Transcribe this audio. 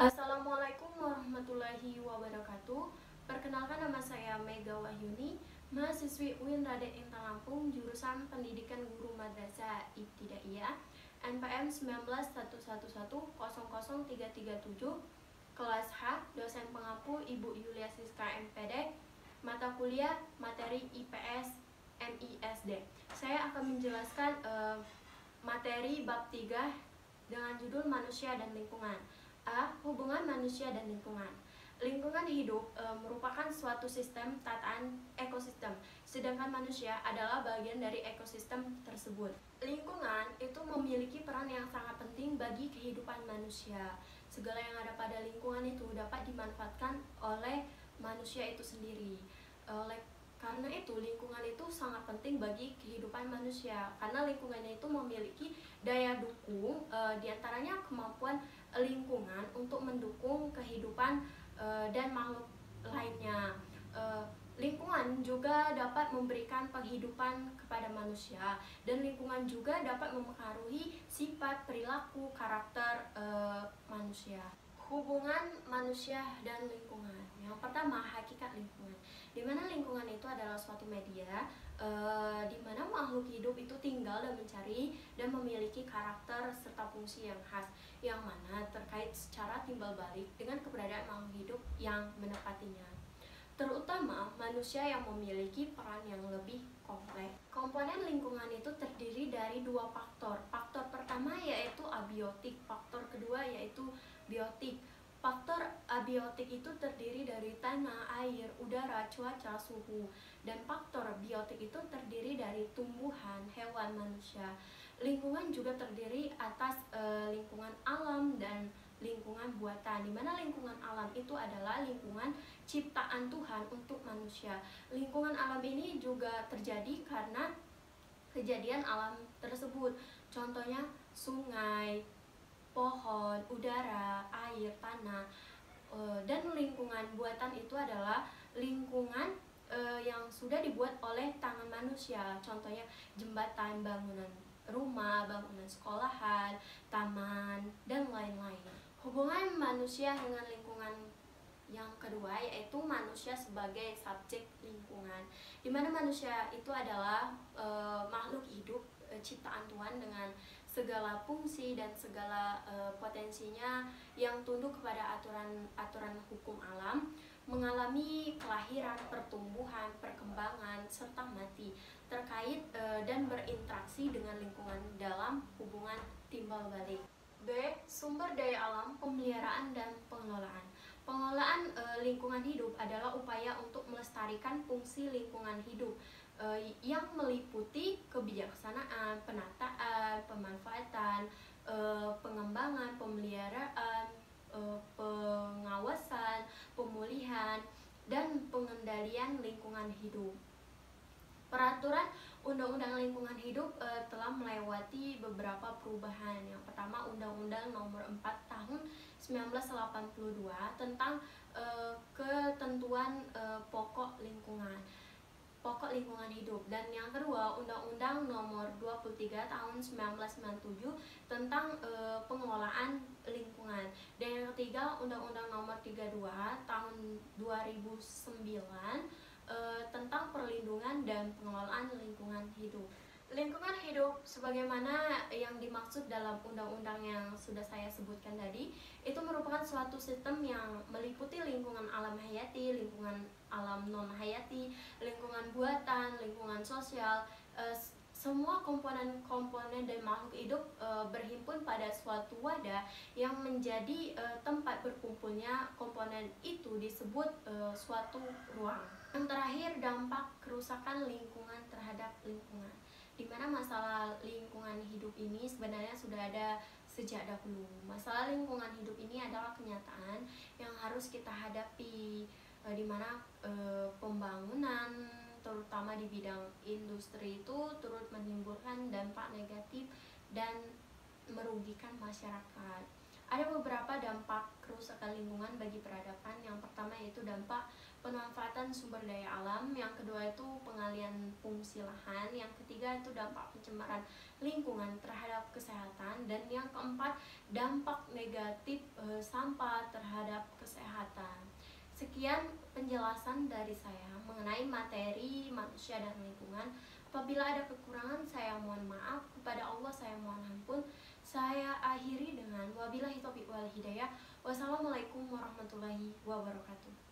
Assalamualaikum warahmatullahi wabarakatuh. Perkenalkan, nama saya Mega Wahyuni, mahasiswi UIN Raden Intan Lampung, jurusan Pendidikan Guru Madrasah Ibtidaiyah, NPM 1911110037, kelas H, dosen pengampu Ibu Yulia Siska MPD, mata kuliah materi IPS MISD. Saya akan menjelaskan materi bab 3 dengan judul Manusia dan Lingkungan. A. Hubungan manusia dan lingkungan. Lingkungan hidup merupakan suatu sistem tataan ekosistem, sedangkan manusia adalah bagian dari ekosistem tersebut. Lingkungan itu memiliki peran yang sangat penting bagi kehidupan manusia. Segala yang ada pada lingkungan itu dapat dimanfaatkan oleh manusia itu sendiri. Karena itu lingkungan itu sangat penting bagi kehidupan manusia, karena lingkungannya itu memiliki daya dukung, diantaranya kemampuan lingkungan untuk mendukung kehidupan dan makhluk lainnya. Lingkungan juga dapat memberikan penghidupan kepada manusia, dan lingkungan juga dapat mempengaruhi sifat, perilaku, karakter manusia. Hubungan manusia dan lingkungan. Yang pertama, hakikat lingkungan. Di mana lingkungan itu adalah suatu media di mana makhluk hidup itu tinggal dan mencari dan memiliki karakter serta fungsi yang khas, yang mana terkait secara timbal balik dengan keberadaan makhluk hidup yang menepatinya. Terutama manusia yang memiliki peran yang lebih kompleks. Komponen lingkungan itu terdiri dari dua faktor. Faktor pertama yaitu abiotik, faktor kedua yaitu biotik. Faktor abiotik itu terdiri dari tanah, air, udara, cuaca, suhu. Dan faktor biotik itu terdiri dari tumbuhan, hewan, manusia. Lingkungan juga terdiri atas lingkungan alam dan lingkungan buatan, di mana lingkungan alam itu adalah lingkungan ciptaan Tuhan untuk manusia. Lingkungan alam ini juga terjadi karena kejadian alam tersebut. Contohnya sungai, pohon, udara, air, tanah. Dan lingkungan buatan itu adalah lingkungan yang sudah dibuat oleh tangan manusia. Contohnya jembatan, bangunan rumah, bangunan sekolahan, taman, dan lain-lain. Hubungan manusia dengan lingkungan yang kedua yaitu manusia sebagai subjek lingkungan, di mana manusia itu adalah makhluk hidup ciptaan Tuhan dengan segala fungsi dan segala potensinya yang tunduk kepada aturan hukum alam, mengalami kelahiran, pertumbuhan, perkembangan, serta mati, terkait dan berinteraksi dengan lingkungan dalam hubungan timbal balik. B. Sumber daya alam, pemeliharaan dan pengelolaan. Pengelolaan lingkungan hidup adalah upaya untuk melestarikan fungsi lingkungan hidup yang meliputi kebijaksanaan, penataan, pemanfaatan, pengembangan, pemeliharaan, pengawasan, pemulihan, dan pengendalian lingkungan hidup. Peraturan Undang-Undang Lingkungan Hidup telah melewati beberapa perubahan. Yang pertama, Undang-Undang Nomor 4 Tahun 1982 tentang ketentuan pokok lingkungan hidup, dan yang kedua, Undang-Undang Nomor 23 Tahun 1997 tentang pengelolaan lingkungan, dan yang ketiga, Undang-Undang Nomor 32 Tahun 2009 tentang perlindungan dan pengelolaan lingkungan hidup. Lingkungan hidup sebagaimana yang dimaksud dalam undang-undang yang sudah saya sebutkan tadi, itu merupakan suatu sistem yang meliputi lingkungan alam hayati, lingkungan alam non hayati, lingkungan buatan, lingkungan sosial. Semua komponen dan makhluk hidup berhimpun pada suatu wadah yang menjadi tempat berkumpulnya komponen itu disebut suatu ruang. Yang terakhir, dampak kerusakan lingkungan terhadap lingkungan, di mana masalah lingkungan hidup ini sebenarnya sudah ada sejak dahulu. Masalah lingkungan hidup ini adalah kenyataan yang harus kita hadapi, di mana pembangunan terutama di bidang industri itu turut menimbulkan dampak negatif dan merugikan masyarakat. Ada beberapa dampak kerusakan lingkungan bagi peradaban. Yang pertama yaitu dampak pemanfaatan sumber daya alam, yang kedua itu pengalian fungsi lahan, yang ketiga itu dampak pencemaran lingkungan terhadap kesehatan, dan yang keempat dampak negatif sampah terhadap kesehatan. Sekian penjelasan dari saya mengenai materi manusia dan lingkungan. Apabila ada kekurangan saya mohon maaf, kepada Allah saya mohon ampun. Saya akhiri dengan wabillahi taufiq wal hidayah. Wassalamualaikum warahmatullahi wabarakatuh.